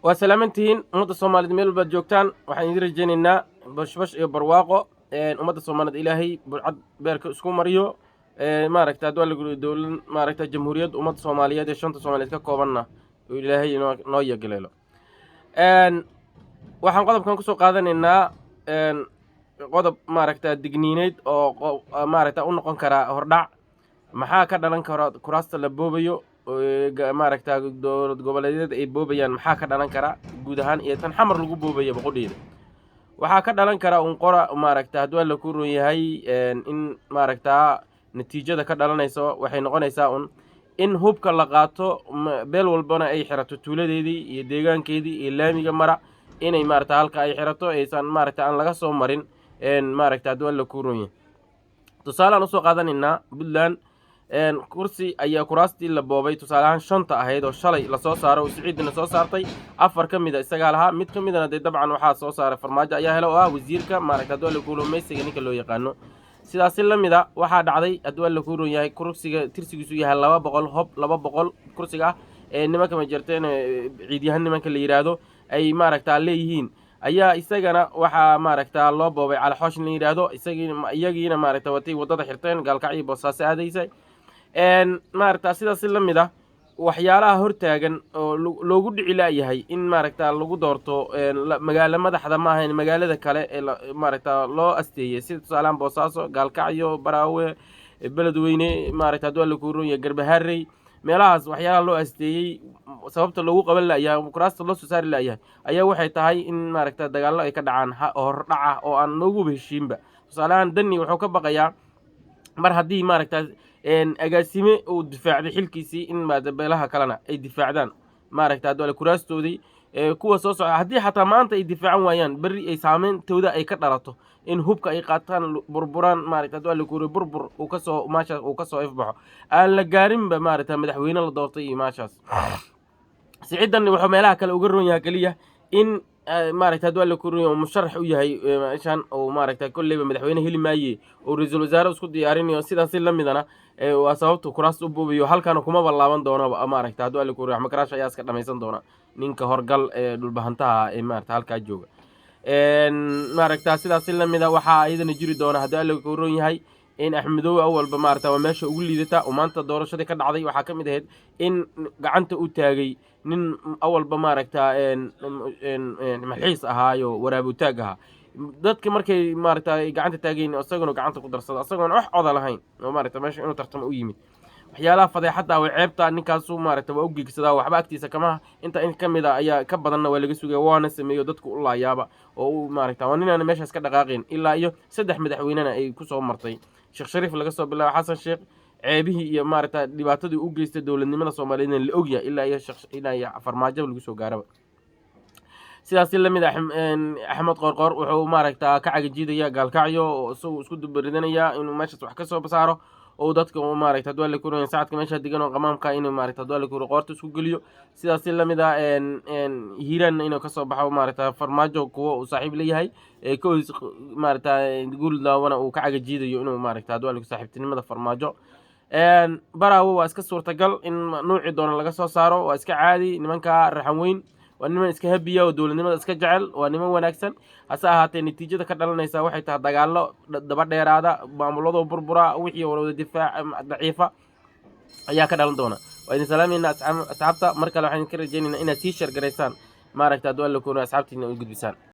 وسلامتين أمد الصومالية ميل بدجوكتان وحين يرجعنا بش برواقو أمد الصومالية إلهي بعد بيرك سكو مريو ما ركت دول ما ركت جمهورية أمد الصومالية دي شنطة الصومالية كقوبنا إلهي نويا قليلا أن waxaan qodobkan ku soo qaadanaynaa qodob maaragta digniineed oo maaragta u noqon kara hordhac maxaa ka dhalan kara kuraasta la boobayo maaragta dowlad goboleedyada ay boobayaan maxaa ka dhalan kara guud ahaan iyo tan xamar lagu boobayo boqodheeda waxaa ka dhalan kara qora maaragta haddii la ku roon yahay in maaragta natiijada ka dhalanayso waxay noqonaysaa in hubka la qaato beel walbana ay xirato tuuladeedii iyo deegaankeedii iyo laamiga mara inay maaragta halka ay xirato aysan maaragta aan laga soo marin maaragta haddii la ku roon yahay tusaalaan usoo qaadanaynaa Puntland kursi ayaa kuraastii la boobay tusaalahan shanta ahayd oo shalay la soo saaro Siciidna soo saartay afar ka mid ah isaga laha mid ka midna dabcan waxa soo saaray farmaajo ayaa helay oo wasiirka maaragta haddii la ku loomaysiga ninka loo yaqaano sidaas la mid ah waxa dhacday haddii la ku roon yahay kursiga tirsigiisu yahay 200 hob 200 kursiga nimanka ma jirteen ciidiyahan nimanka la yiraahdo ay maaragta leeyihiin ayaa isagana waxa maaragta loo boobay cala xoosh la yiraahdo iyagiina maaragta watay wadada xirteen gaalkacyo boosaas aadaysay maaragta sidaas la mid ah waxyaalaha hortaagan oo loogu dhici laayahay in maaragta lagu doorto magaalo madaxda ma ahayn magaalada kale ee maaragta loo asteeyay sida tusaalaan boosaaso gaalkacyo baraawe beledweyne maaragta haddii la ku roon yahay garbaharey meelahaas waxyaalaha loo asteeyay sababta loogu qaban laayahay kuraasta loo soo saari laayahay ayaa waxay tahay in maaragta dagaallo ay ka dhacaan hordhaca oo aan noogu heshiinba tusaalahan dani wuxuu ka baqayaa mar haddii maaragta agaasime uu difaacday xilkiisii in beelaha kalena ay difaacdaan maaragta haddii kuraastoodii kuwa soo socda haddii xataa maanta ay difaacan waayaan berri ay saameyntooda ay ka dhalato in hubka ay qaataan burburaan maaragta haddii la kuuro burbur uu ka soo maashaas uu ka soo ifbaxo aan la gaarinba maaragta madaxweyne la doortay iyo maashaas siciidan wuxuu meelaha kale uga roon yahay kaliya in maaragta haddii la kuuro musharax u yahay meeshan oo maaragta kulliba madaxweyne heli maaye oo ra'iisul wasaare isku diyaarinayo sidaas la midana waa sababta kuraas u boobayo halkan kuma balaaban doono maaragta haddii la kuuro Axmed Karaash ayaa iska dhamaysan doona ninka horgal dhulbahantaha maaragta halka jooga maaragta sidaas la mid ah waxa ayadana jiri doona haddii la ku roon yahay in Axmedow awalba maaragta waa meesha ugu liidata oo maanta doorashada ka dhacday waxa ka mid ahayd in gacanta u taagay nin awalba maaragta malxiis ahaayo waraabu taag ahaa dadka markay maaragta gacanta taageen asaguna gacanta ku darsada asaguna wax cod lahayn oo maaragta meesha inuu tartamo u yimid waxyaalaha fadeexada oo ceebta ninkaas uu maaragta waa u geegsadaa waxba agtiisa kama inta in kamid ah ayaa ka badanna waa laga sugay waana sameeyo dadku u laayaaba oo uu maaragta waa ninana meeshaas ka dhaqaaqeen ilaa iyo 3 madaxweynena ay ku soo martay Sheekh Shariif laga soo bilaabo Xasan Sheekh ceebihii iyo maaragta dhibaatadii u geystay dawladnimada Soomaaliyeed la ogyahay ilaa iyo farmaajo lagu soo gaaraba sidaas la mid ah Axmed Qorqor wuxuu maaragta ka cagajiidaya gaalkacyo oo isku dubaridanaya inuu meeshaas wax ka soo basaaro oo dadka maaragta haddii la ku roon saacadka meesha degan oo qamaamka inuu maaragta haddii la ku qoorta isku geliyo sidaas la mid ah hiiraan inuu ka soo baxo maaragta farmaajo kuwa uu saaxiib leeyahay koos maaragta guul daawana uu ka cagajiidayo inuu maaragta haddii la saaxiibtinimada farmaajo baraawo waa iska suurtagal in nuuci doona laga soo saaro waa iska caadi nimanka raxan weyn waa niman iska habiya oo dawladnimada iska jecel waa niman wanaagsan hase ahaatee natiijada ka dhalanaysa waxay tahay dagaallo daba dheeraada maamulada burbura wixii wada difaac daciifa ayaa ka dhalan doona waa idin salaamayna asxaabta mar kale waxaan ka rajaynaynaa inaad sii share gareysaan maaragta haddii la ku asxaabtiina u gudbisaan